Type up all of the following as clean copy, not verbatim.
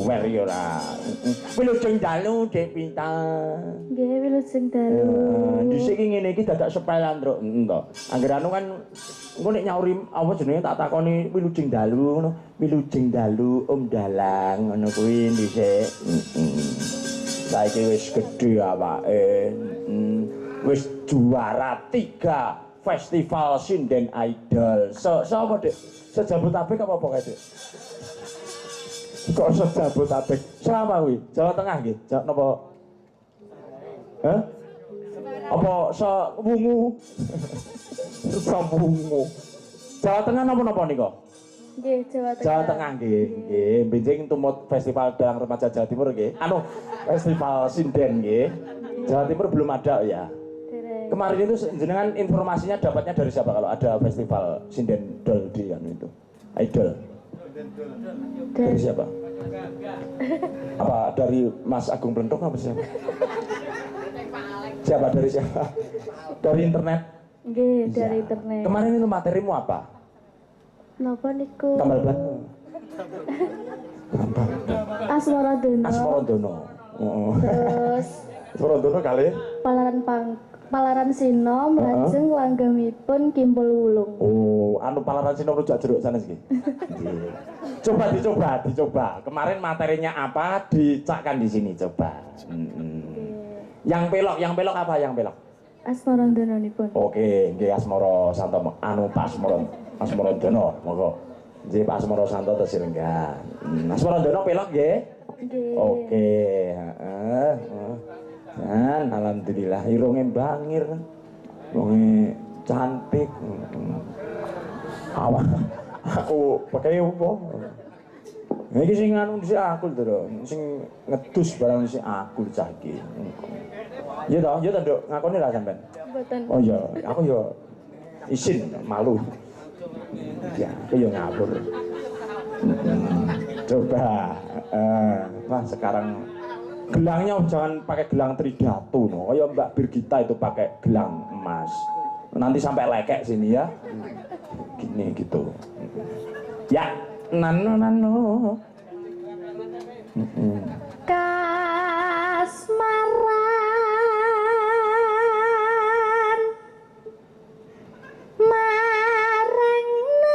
Wer ya ora. Wilujeng dalu Dek Pinta. Nggih, wilujeng dalu. Dhisik iki ngene iki dadak sepelan, Truk. To. Angger anu kan engko nek nyauri apa jenenge tak takoni wilujeng dalu ngono. Wilujeng dalu Om Dalang ngono kuwi dhisik. Saiki wis gedhe awake. Wis juara 3 festival Sinden Idol. Sapa, Dek? Sejabotabek apa kae, Dek? Kok Sejabotabek? Selama kuwi Jawa Tengah nggih. Jawa napa? Hah? Apa sewungu? Sewungu. Jawa Tengah napa nika? Nggih, Jawa Tengah. Jawa Tengah nggih. Nggih, benjing tumut Festival Dalang Remaja Jawa Timur nggih. Anu, Festival Sinden nggih. Jawa Timur belum ada ya. Kemarin itu jenengan informasinya dapatnya dari siapa kalau ada festival Sinden Dol di anu itu? Idol. Dari siapa? Apa dari Mas Agung Plentok apa siapa? Siapa dari siapa? Dari internet? Nggih, dari internet. Kemarin itu materimu apa? Napa niku? Tambal ban. Asmara Dono. Asmara Dono. Oh. Terus Asmara Dono kali? Palaran Sinom lajeng langgamipun Kimpul Wulung. Oh, anu Palaran Sinom rujak jeruk sanes iki. Dicoba. Kemarin materinya apa? Dicakkan di sini coba. Yang pelok apa yang pelok? Asmara Dono nipun. Oke, nggih Asmara Santo anu Pak Asmara Dono, monggo. Nggih Pak Asmara Santo tesilenggan. Asmara Dono pelok nggih? Nggih. Oke, heeh. Dan alhamdulillah irunge bangir. Wonge cantik. Awak aku pakai apa? Iki sing anu si aku to, sing ngedus barang si aku cah iki. Ya toh, Nduk, ngakoni ra sampean? Mboten. Oh iya, aku ya isin malu. Ya, aku ya ngawur. Coba wah sekarang gelangnya jangan pakai gelang tridatu no. Kayak Mbak Birgita itu pakai gelang emas. Nanti sampai lekek sini ya. Gini gitu. Ya, nano. Kasmaran marangna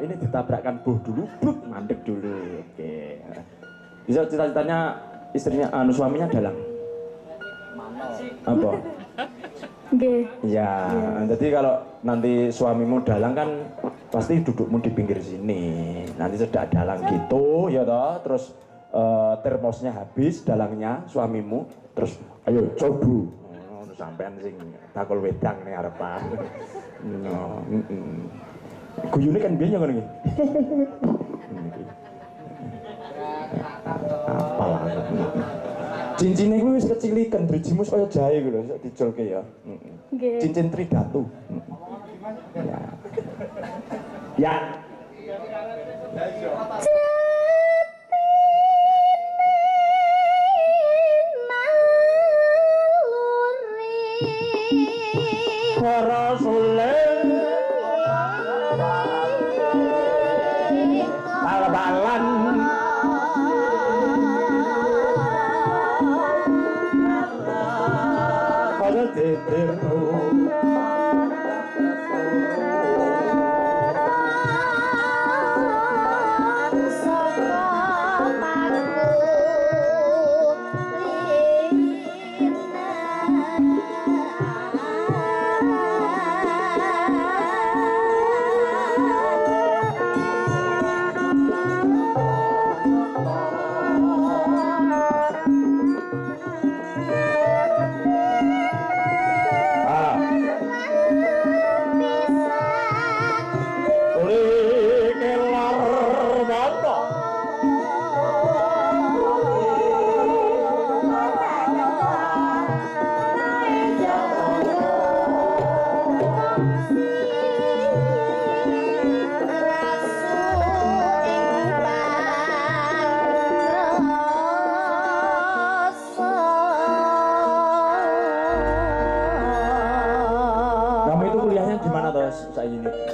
ini ditabrakkan buh dulu, bluk, mandek dulu. Oke. Bisa cita-citanya istrinya, suaminya dalang. Apa? Nggih. Ya, jadi kalau nanti suamimu dalang kan pasti dudukmu di pinggir sini. Nanti sudah dalang gitu, ya toh. Terus termosnya habis, dalangnya suamimu. Terus ayo cobu. Sampean sing bakul wedang ning arepan. No. Guyune kan biyen ngono iki. Apalah. Cincine kuwi wis kecilikan, drijimu kaya jahe kuwi lho, iso dijolke ya. Nggih. Cincin tridatu. Ya. Ya. Para sulen bal-balan dirno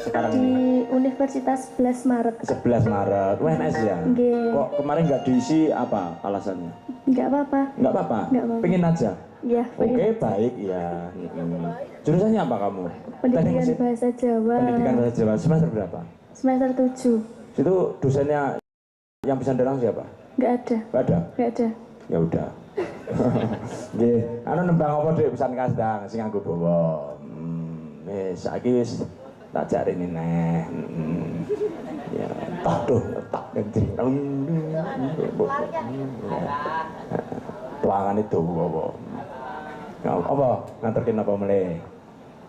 sekarang di ini? Universitas 11 Maret. 11 Maret, UNS ya? Nggih. Kok kemarin nggak diisi apa alasannya? Nggak apa-apa. Nggak apa-apa? Nggak apa-apa. Pengen aja? Iya. Oke, baik ya. Jurusannya apa kamu? Pendidikan Bahasa Jawa. Pendidikan Bahasa Jawa, semester berapa? Semester 7. Itu dosennya yang bisa nderang siapa? Nggak ada. Nggak ada? Nggak ada. Ya udah. Nggih, anu nembang apa Dik pisan kasdang sing nganggo bawa. Wis saiki wis tak jarine neh. Ya, tak ngendi. Tuangane dawa apa. Apa nganterkin apa meneh?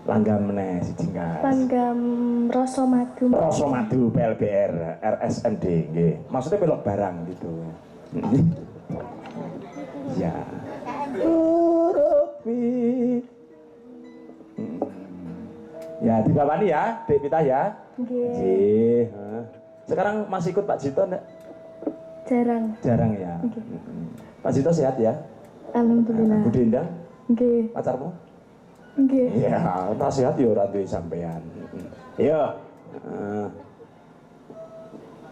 Langgam meneh siji kan. Langgam Rasa Madu. Rasa Madu PLBR RSND nggih. Maksudnya pelok barang gitu. Ya. Urupi. Ya, dibawani ya, Dek Pita ya. Nggih. Sekarang masih ikut Pak Jito enggak? Jarang. Jarang ya. Pak Jito sehat ya? Alhamdulillah. Bu Dendang? Nggih. Pacarmu? Nggih. Iya, nasihat ya ora duwe sampean. Iya.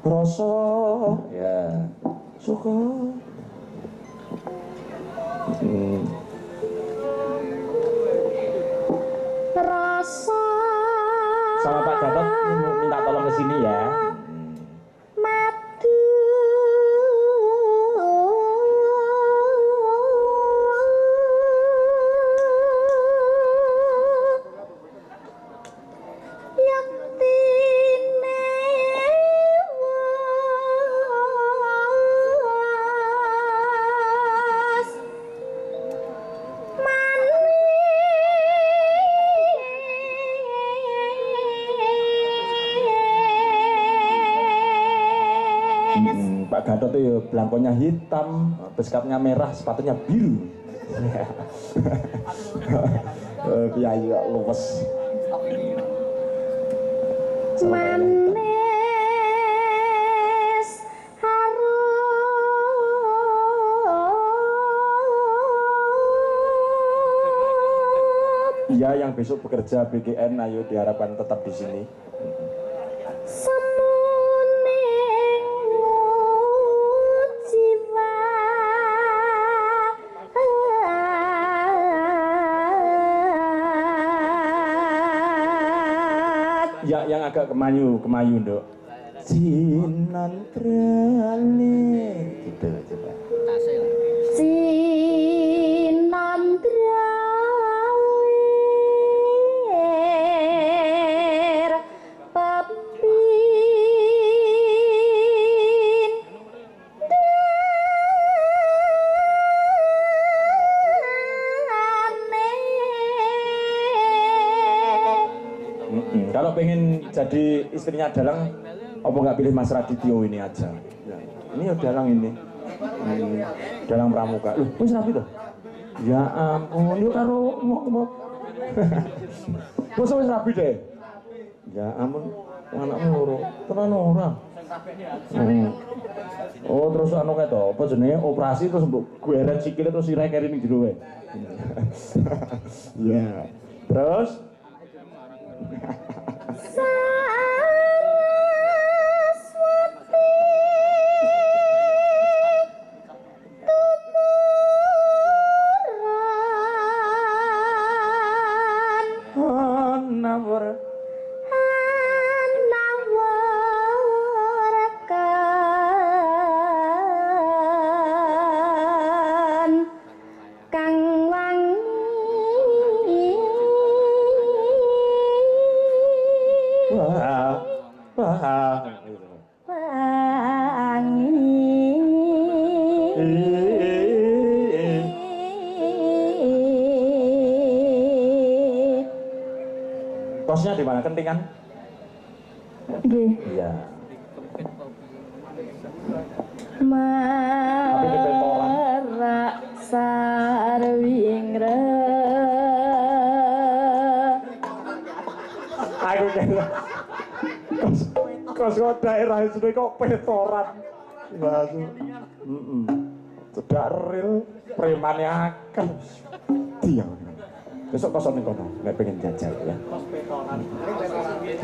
Kroso ya. Suka. Rasa Sama Pak Gatot minta tolong ke sini ya. Madu yaktine was Pak Gatot itu ya belangkonya hitam, beskapnya merah, sepatunya biru. Kiai kok luwes. manis harum. Iya, yang besok bekerja BGN, ayo diharapkan tetap di sini. Ya, yang agak kemayu Nduk. Sinan trale. Gitu coba. Sinan drawir pepin Kalau pengen jadi istrinya Dalang, apa nggak pilih Mas Radityo ini aja? Ya, ini ya Dalang ini. Dalang Pramuka. Loh, wis rapi toh? Ya ampun, yuk karo ngomong. Wis rapi deh. Ya ampun, anakmu loro. Tenan ora? Oh, terus anu kae to, apa jenenge operasi terus mbok gweret sikile terus sirahe keri ning jero wae. Ya. Terus Kaosnya di mana? Kentingan? Nggih. Iya. Tapi di petoran. Marak sarwingre. Aku kira kos daerah itu kok petoran. Basu. Cedak real premane akeh. Dia. Besok kosan ning kono, nek pengen jajal ya. Kos petoran.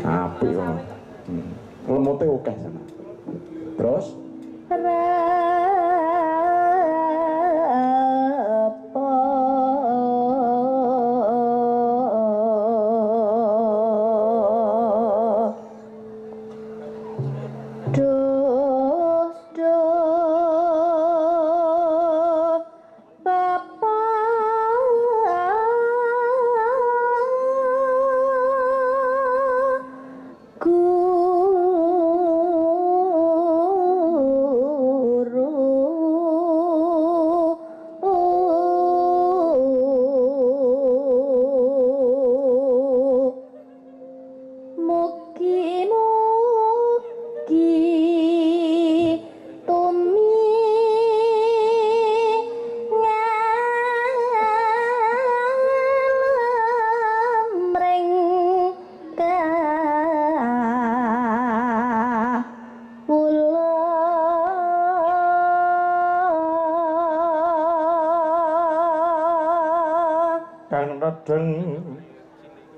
Apik kok. Lemute akeh sana. Terus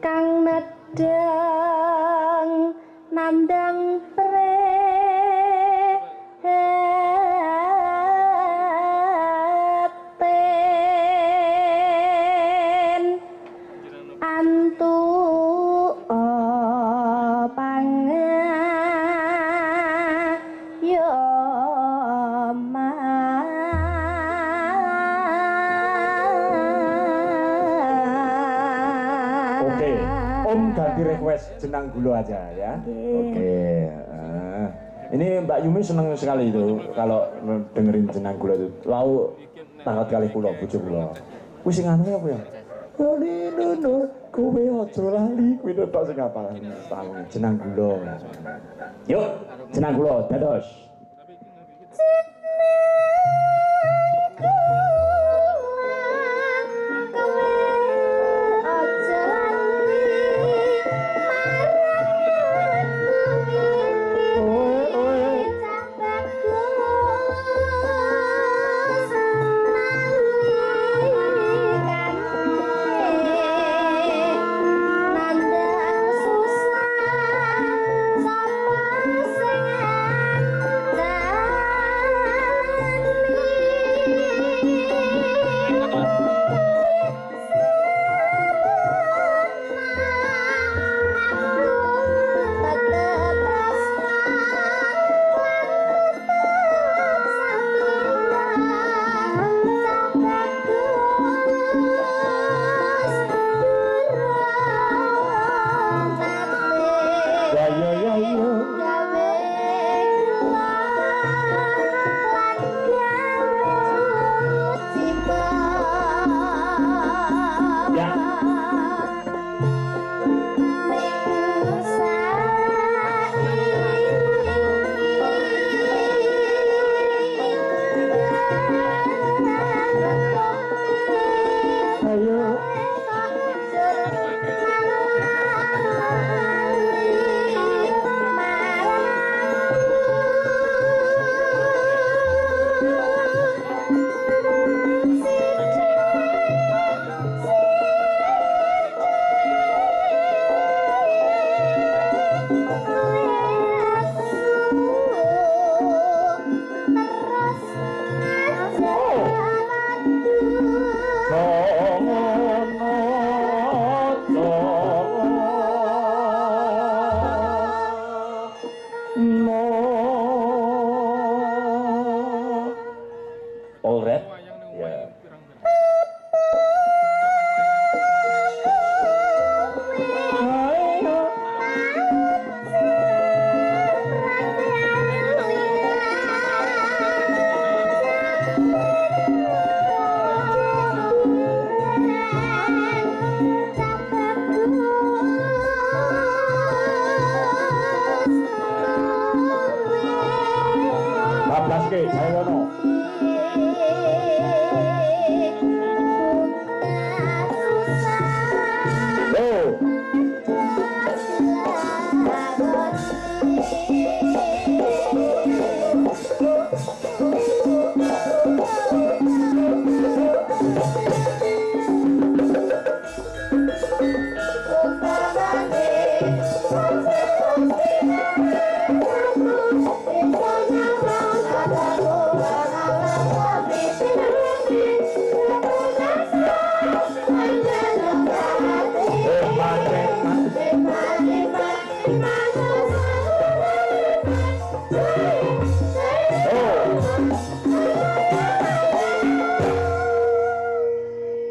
kang nedeng nandang preten antu pangayo ganti request jenang gula aja ya. Oke. Ini Mbak Yumi seneng sekali itu kalau dengerin jenang gula itu. Lau tangkat kali kula bojo kula. Kuwi sing anu apa ya? Lino kowe aja lali kuwi tok sing apa? Jenang gula. Yuk, jenang gula dados.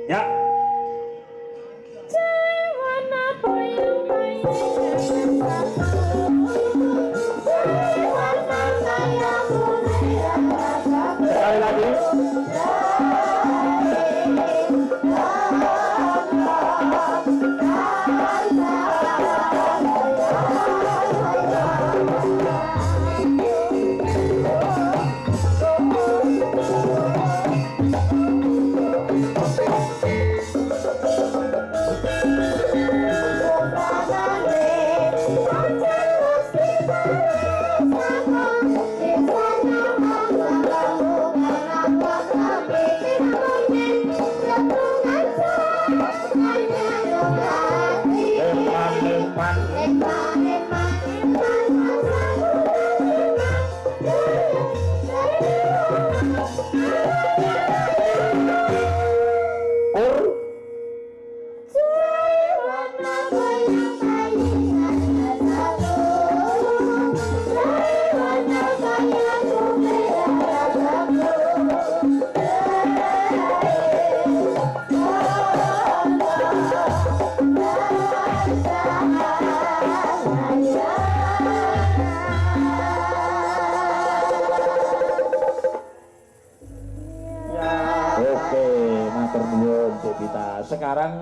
Ya. Sekali lagi. Oke, matur nuwun Cik Vita. Sekarang